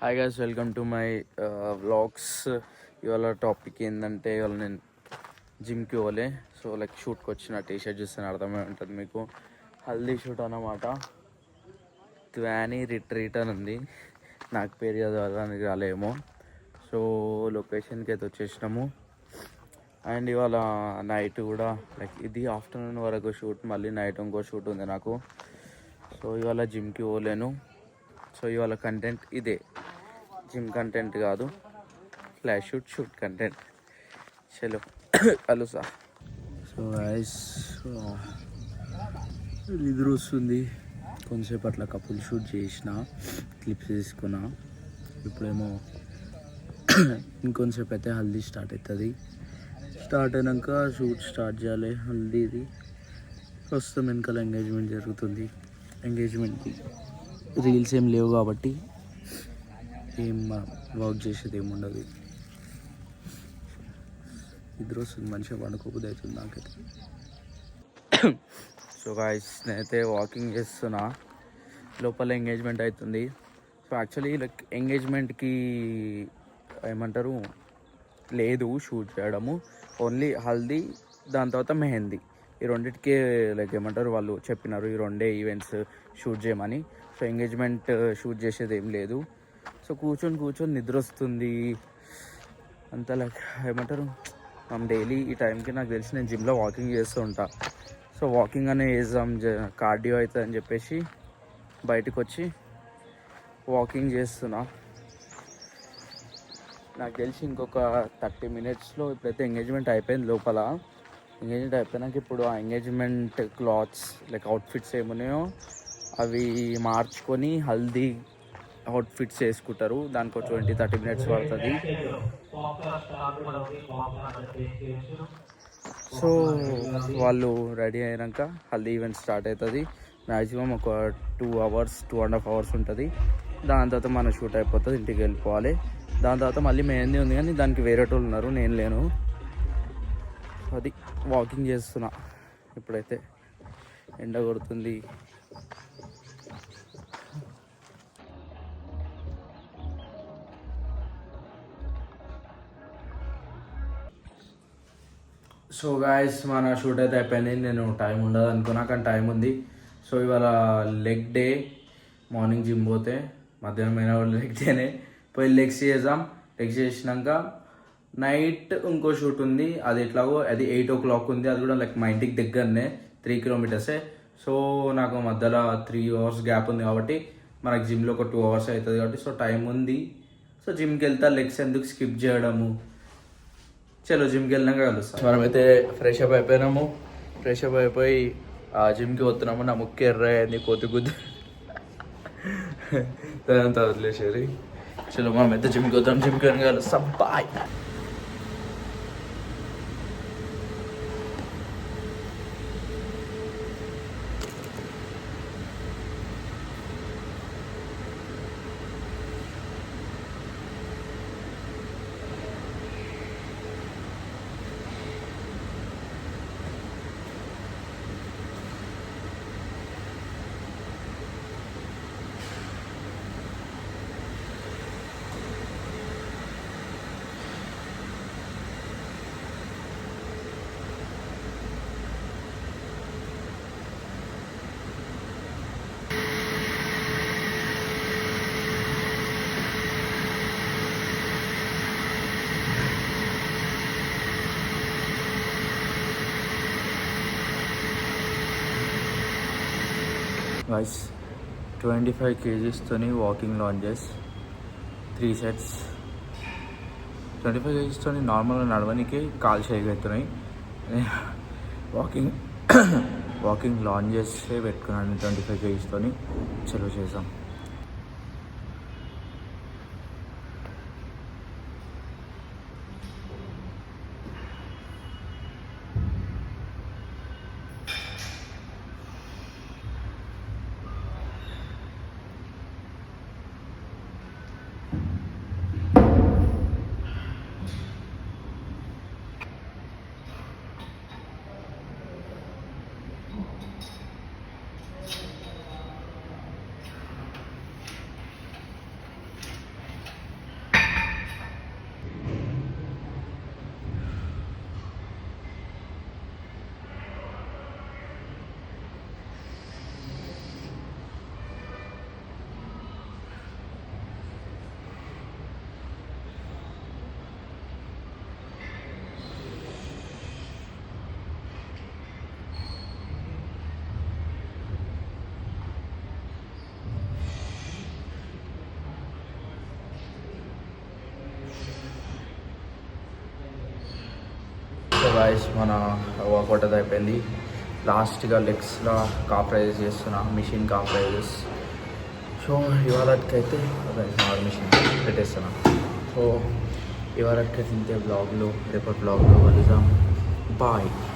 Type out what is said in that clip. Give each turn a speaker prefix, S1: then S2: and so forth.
S1: Hi guys, welcome to my vlogs. ఇవాళ topic ఏంటంటే, ఇవాళ నేను జిమ్కి పోలే. సో లైక్ షూట్కి వచ్చిన టీషర్ట్ చూస్తే అర్థమై ఉంటుంది మీకు. హల్దీ షూట్ అన్నమాట. త్వానీ రిట్రీట్ అని ఉంది. నాకు పేరు చదవడానికి రాలేమో. సో లొకేషన్కి అయితే వచ్చేసినాము. అండ్ ఇవాళ నైట్ కూడా లైక్ ఇది ఆఫ్టర్నూన్ వరకు షూట్, మళ్ళీ నైట్ ఇంకో షూట్ ఉంది నాకు. సో ఇవాళ జిమ్కి పోలేను. సో ఇవాళ కంటెంట్ ఇదే, జిమ్ కంటెంట్ కాదు, ఫ్లాష్ షూట్ కంటెంట్. చలో కలుసా. సో గైస్, నిద్ర వస్తుంది. కొంతసేపు అట్లా కపుల్ షూట్ చేసిన, క్లిప్స్ తీసుకున్నా. ఇప్పుడేమో ఇంకొంతసేపు అయితే హల్దీ స్టార్ట్ అవుతుంది. స్టార్ట్ అయినాక షూట్ స్టార్ట్ చేయాలి హల్దీది. ప్రస్తుతం వెనకాల ఎంగేజ్మెంట్ జరుగుతుంది. ఎంగేజ్మెంట్కి రీల్స్ ఏం లేవు కాబట్టి ఏం వర్క్ చేసేది ఏముండదు. నిద్ర వస్తుంది, మంచిగా పండుకోబుద్ధి అవుతుంది నాకైతే. సో గాయ్స్, నేనైతే వాకింగ్ చేస్తున్నా. లోపల ఎంగేజ్మెంట్ అవుతుంది. సో యాక్చువల్లీ లైక్ ఎంగేజ్మెంట్కి ఏమంటారు లేదు షూట్ చేయడము, ఓన్లీ హల్దీ, దాని తర్వాత మెహందీ. ఈ రెండింటికే లైక్ ఏమంటారు వాళ్ళు చెప్పినారు, ఈ రెండే ఈవెంట్స్ షూట్ చేయమని. సో ఎంగేజ్మెంట్ షూట్ చేసేది ఏం లేదు. సో కూర్చొని నిద్ర వస్తుంది అంతా. లైక్ ఏమంటారు, మనం డైలీ ఈ టైంకి నాకు తెలిసి నేను జిమ్లో వాకింగ్ చేస్తూ ఉంటా. సో వాకింగ్ అనే చేద్దాం, కార్డియో అవుతుంది అని చెప్పేసి బయటకు వచ్చి వాకింగ్ చేస్తున్నా. నాకు తెలిసి ఇంకొక 30 minutesలో ఇప్పుడైతే ఎంగేజ్మెంట్ అయిపోయింది. లోపల ఎంగేజ్మెంట్ అయిపోయినాక ఇప్పుడు ఆ ఎంగేజ్మెంట్ క్లాత్స్ లైక్ అవుట్ఫిట్స్ ఏమున్నాయో అవి మార్చుకొని హల్దీ అవుట్ఫిట్స్ వేసుకుంటారు. దానికి ఒక 20-30 minutes పడుతుంది. సో వాళ్ళు రెడీ అయినాక హల్దీ ఈవెంట్ స్టార్ట్ అవుతుంది. మ్యాక్సిమం ఒక 2.5 hours ఉంటుంది. దాని తర్వాత మన షూట్ అయిపోతుంది, ఇంటికి వెళ్ళిపోవాలి. దాని తర్వాత మళ్ళీ మెహందీ ఉంది, కానీ దానికి వేరే వాళ్ళు ఉన్నారు, నేను లేను. అది వాకింగ్ చేస్తున్నా. ఇప్పుడైతే ఎండ కొడుతుంది. సో గాయస్, మన షూట్ అయితే అయిపోయింది. నేను టైం ఉండదు అనుకున్నా, కానీ టైం ఉంది. సో ఇవాళ లెగ్ డే. మార్నింగ్ జిమ్ పోతే మధ్యాహ్నం అయినా కూడా లెగ్ డేనే. పోయి లెగ్స్ చేద్దాం. లెగ్స్ చేసినాక నైట్ ఇంకో షూట్ ఉంది. అది ఎట్లాగో అది 8 o'clock ఉంది. అది కూడా లైక్ మా ఇంటికి దగ్గరనే, 3 kilometers. సో నాకు మధ్యలో 3 hours గ్యాప్ ఉంది కాబట్టి మనకు జిమ్లో ఒక 2 hours అవుతుంది కాబట్టి సో టైం ఉంది. సో జిమ్కి వెళ్తా, లెగ్స్ ఎందుకు స్కిప్ చేయడము. చలో జిమ్కి వెళ్ళినాక కలుస్తాం. మనమైతే ఫ్రెష్ అప్ అయిపోయినాము. ఫ్రెష్ అప్ అయిపోయి జిమ్కి వస్తున్నాము. నా ముక్కు ఎర్ర అయింది, కోతి గుద్దు దానంతా వదిలేసేది. చలో మనమైతే జిమ్కి వద్దాం. జిమ్కి వెళ్ళి కలుస్తాం. Bye. Guys, 25 kgs walking lunges 3 sets. 25 kgs నార్మల్గా నడవడానికి కాలు చేయగలుగుతున్నాయి. వాకింగ్ లాంజెస్ పెట్టుకున్నాను 25 kgs. చలో చేద్దాం. గాయస్ మన వర్కౌట్ అది అయిపోయింది. లాస్ట్గా లెగ్స్లో కాప్ రైజెస్ చేస్తున్నా, మిషన్ కాప్ రైజెస్. సో ఇవాళకైతే మిషన్ పెట్టేస్తున్నా. సో ఇవాళకైతే ఇంతే బ్లాగ్లో, రేపటి బ్లాగ్లో కలుద్దాం. బాయ్.